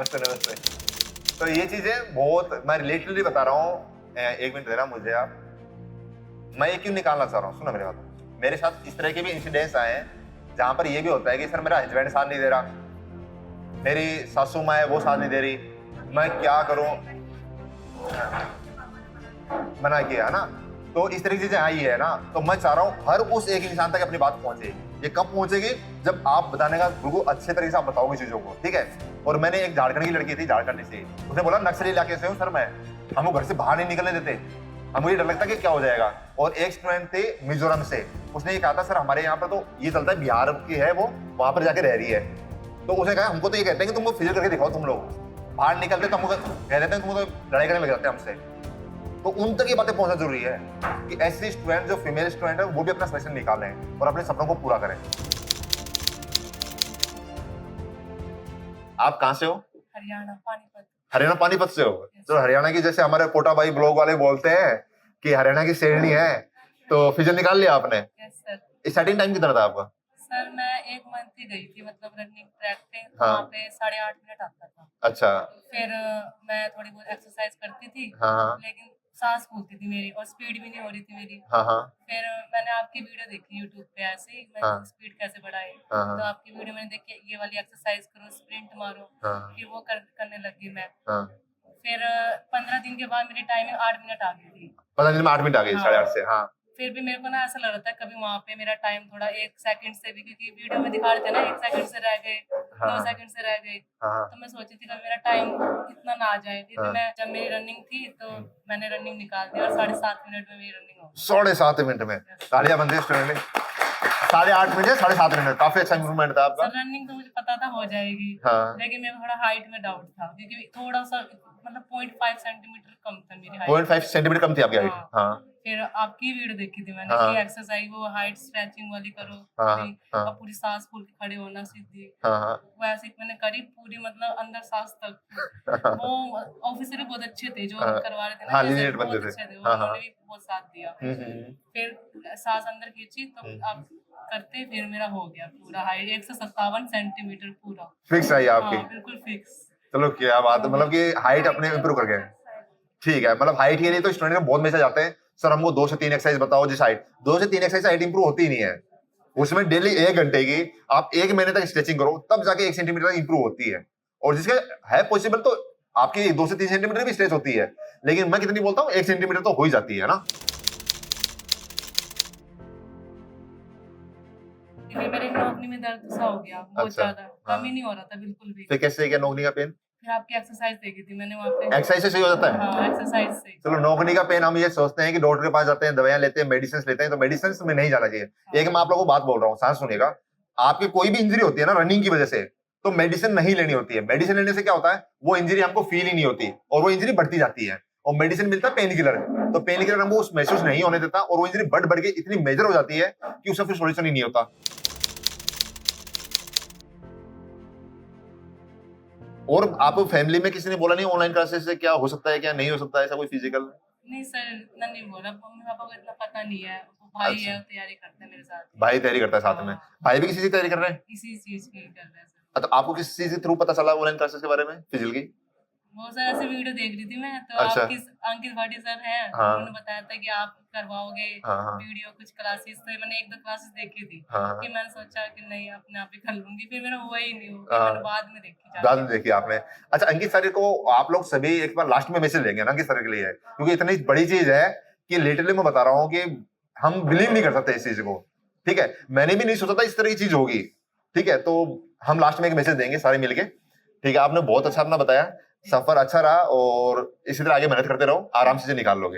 नमस्ते नमस्ते। तो ये चीजें बहुत मैं रिलेटिवली बता रहा हूँ। एक मिनट देना मुझे आप। मैं ये क्यों निकालना चाह रहा हूँ, सुनो मेरी बात। मेरे साथ इस तरह के भी इंसिडेंट्स आए हैं जहां पर ये भी होता है कि सर मेरा हस्बैंड साथ नहीं दे रहा, मेरी सासू माँ है वो साथ नहीं दे रही, मैं क्या करूं, मना किया है ना। तो इस तरह की चीजें आई है ना। तो मैं चाह रहा हूँ हर उस एक इंसान तक अपनी बात पहुंचे। ये कब पहुंचेगी, जब आप बताने का बिल्कुल अच्छे तरीके से आप बताओगे चीजों को, ठीक है। और मैंने एक झारखंड की लड़की थी, झारखंड से, उसने बोला नक्सली इलाके से हूँ सर मैं, हमको घर से बाहर नहीं निकलने देते, हमको ये डर लगता कि क्या हो जाएगा। और एक स्टूडेंट थे मिजोरम से, उसने ये कहा था सर हमारे यहाँ पर तो ये चलता है, बिहार की है वो, वहां पर जाके रह रही है। तो उसने कहा हमको तो ये कहते हैं कि तुमको फिजिकल करके दिखाओ, तुम लोग बाहर निकलते तो हमको कह देते हैं तुमको तो लड़ाई करने लग जाते हैं हमसे। तो उन तक ये बातें पहुंचना जरूरी है कि ऐसी स्टूडेंट जो फीमेल स्टूडेंट है वो भी अपना सिलेक्शन निकालें और अपने सपनों को पूरा करें। आप कहां से हो? हरियाणा पानीपत। हरियाणा पानीपत से हो? तो हरियाणा की, जैसे हमारे कोटा भाई ब्लॉग वाले बोलते हैं कि हरियाणा की शेरनी है, तो फिजिकल निकाल लिया आपने? Yes sir. स्टार्टिंग टाइम कितना था आपका? सर मैं 1 मंथ ही गई थी, मतलब रनिंग ट्रैक पे। हाँ। वहाँ पे 8.5 मिनट आता था। अच्छा। फिर मैं थोड़ी बहुत एक्सरसाइज करती थी, हाँ लेकिन सांस फूलती थी मेरी और स्पीड भी नहीं हो रही थी मेरी। हाँ हाँ फिर मैंने आपकी वीडियो देखी यूट्यूब पे, ऐसे ही मैं हाँ। स्पीड कैसे बढ़ाई। हाँ तो आपकी वीडियो मैंने देखी, ये वाली एक्सरसाइज करो, स्प्रिंट मारो। हाँ फिर वो करने लगी मैं। हाँ। फिर 15 दिन के बाद मेरी टाइमिंग 8 मिनट आ गई थी। 15 दिन में 8 मिनट आ गई, हाँ। 8:30 से। हाँ फिर भी मेरे को ना ऐसा लग रहा था कभी वहाँ पे मेरा टाइम थोड़ा 1 सेकंड से भी, क्योंकि वीडियो में दिखा रहे थे ना 1 सेकंड से रह गए, 2 हाँ सेकंड से रह गए। हाँ तो मैं सोची थी कभी मेरा टाइम इतना ना आ जाए। फिर भी हाँ। मैं, जब मेरी रनिंग थी तो मैंने रनिंग निकाल दी और 7.5 मिनट में मेरी रनिंग हो गई। 7.5 मिनट में तालियां बनती है स्टूडेंट ने। 8.5 मिनट, 7.5 मिनट, काफी अच्छा इंप्रूवमेंट था आपका। सर रनिंग तो मुझे पता था हो जाएगी, हाँ। लेकिन मेरे को थोड़ा हाइट में डाउट था, क्योंकि थोड़ा सा मतलब 0.5 सेंटीमीटर कम था मेरी हाइट। 0.5 सेंटीमीटर कम थी आपकी हाइट। हाँ। हाँ फिर आपकी वीडियो देखी थी मैंने हाँ कि एक्सरसाइज वो हाइट स्ट्रेचिंग वाली करो हाँ पूरी, हाँ और पूरी सांस फूल के खड़े होना सीधी। हाँ हाँ वैसे ही मैंने करी पूरी, मतलब अंदर सांस तक। वो ऑफिसर भी बहुत अच्छे थे जो हाँ। करवा रहे थे ना, हाँ, जैसे लीनियट बंदे बहुत थे। अच्छे थे, हाँ, उन्होंने हाँ। भी बहुत साथ दिया। हम्म। फिर सांस अंदर खींची तो आप करते, फिर मेरा हो गया पूरा हाइट 157 सेंटीमीटर पूरा। फिक्स रही आपकी? हाँ बिल्कुल फिक्स। चलो क्या बात है, मतलब कि हाइट अपने इंप्रूव कर गए। ठीक है, मतलब हाइट के लिए तो स्टूडेंट का बहुत मैसेज आते हैं, सर हमको 2 से 3 एक्सरसाइज बताओ जिस हाइट, 2 से 3 एक्सरसाइज हाइट इंप्रूव होती ही नहीं है। उसमें डेली 1 घंटे की आप 1 महीने तक स्ट्रेचिंग करो, तब जाके 1 सेंटीमीटर इंप्रूव होती है। और जिसके है पॉसिबल तो आपकी 2 से 3 सेंटीमीटर भी स्ट्रेच होती है, लेकिन मैं कितनी बोलता हूँ 1 सेंटीमीटर तो हो ही जाती है ना। फिर मेरे नौकरी में दर्द सा हो गया बहुत अच्छा, ज्यादा, हाँ। कम ही नहीं हो रहा था बिल्कुल भी। फिर कैसे क्या नौकरी का पेन? फिर आपकी एक्सरसाइज देखी थी मैंने वहाँ पे। एक्सरसाइज से सही हो जाता है? हाँ एक्सरसाइज से। चलो, नौकरी का पेन हम ये सोचते हैं कि डॉक्टर के पास जाते हैं, दवाइयां लेते हैं, मेडिसिन लेते हैं, तो मेडिसिन में नहीं जाना चाहिए। एक मैं आप लोगों को बात बोल रहा हूँ, सांस सुनिएगा। आपकी कोई भी इंजरी होती है ना रनिंग की वजह से, तो मेडिसिन नहीं लेनी होती है। मेडिसिन लेने से क्या होता है, वो इंजरी हमको फील ही नहीं होती और वो इंजरी बढ़ती जाती है। और मेडिसिन मिलता है पेन किलर, तो पेन किलर हमको उस महसूस नहीं होने देता और वो इंजरी बढ़ के इतनी मेजर हो जाती है कि उसका फिर सोल्यूशन ही नहीं होता। और आप फैमिली में किसी ने बोला नहीं ऑनलाइन क्लासेस से क्या हो सकता है, क्या नहीं हो सकता है, ऐसा कोई फिजिकल? नहीं सर, इतना नहीं बोला, मम्मी पापा को इतना पता नहीं है। वो भाई अच्छा। है, वो तैयारी करते हैं मेरे साथ। भाई तैयारी करता है साथ में? हाँ। भाई भी किसी चीज की तैयारी कर रहे हैं? इसी चीज की कर रहे हैं सर। तो आपको किस चीज के थ्रू पता चला ऑनलाइन क्लासेस के बारे में, फिजिकल की? बहुत सारे ऐसे वीडियो देख रही थी मैं, तो अच्छा। आपकी अंकित भाटी सर हैं, हाँ। उन्होंने बताया था कि आप करवाओगे हाँ हाँ वीडियो कुछ क्लासेस, तो मैंने 1-2 क्लासेस देखी थी। हाँ कि मैंने सोचा कि नहीं अपने आप ही कर लूंगी, फिर मेरा हुआ ही नहीं, हो हाँ। मैंने बाद में देखी बाद जाके। में देखी आपने? अच्छा, अंकित सर को आप लोग सभी एक बार लास्ट में मैसेज देंगे ना अंकित सर के लिए, क्योंकि इतनी बड़ी चीज है कि लिटरली मैं बता रहा हूँ कि हम बिलीव नहीं कर सकते इस चीज को। ठीक है, मैंने भी नहीं सोचा था इस तरह की चीज होगी। ठीक है, तो हम लास्ट में एक मैसेज देंगे सारे मिलके। ठीक है, आपने बहुत अच्छा अपना बताया, सफर अच्छा रहा और इसी तरह आगे मेहनत करते रहो, आराम से निकाल लोगे।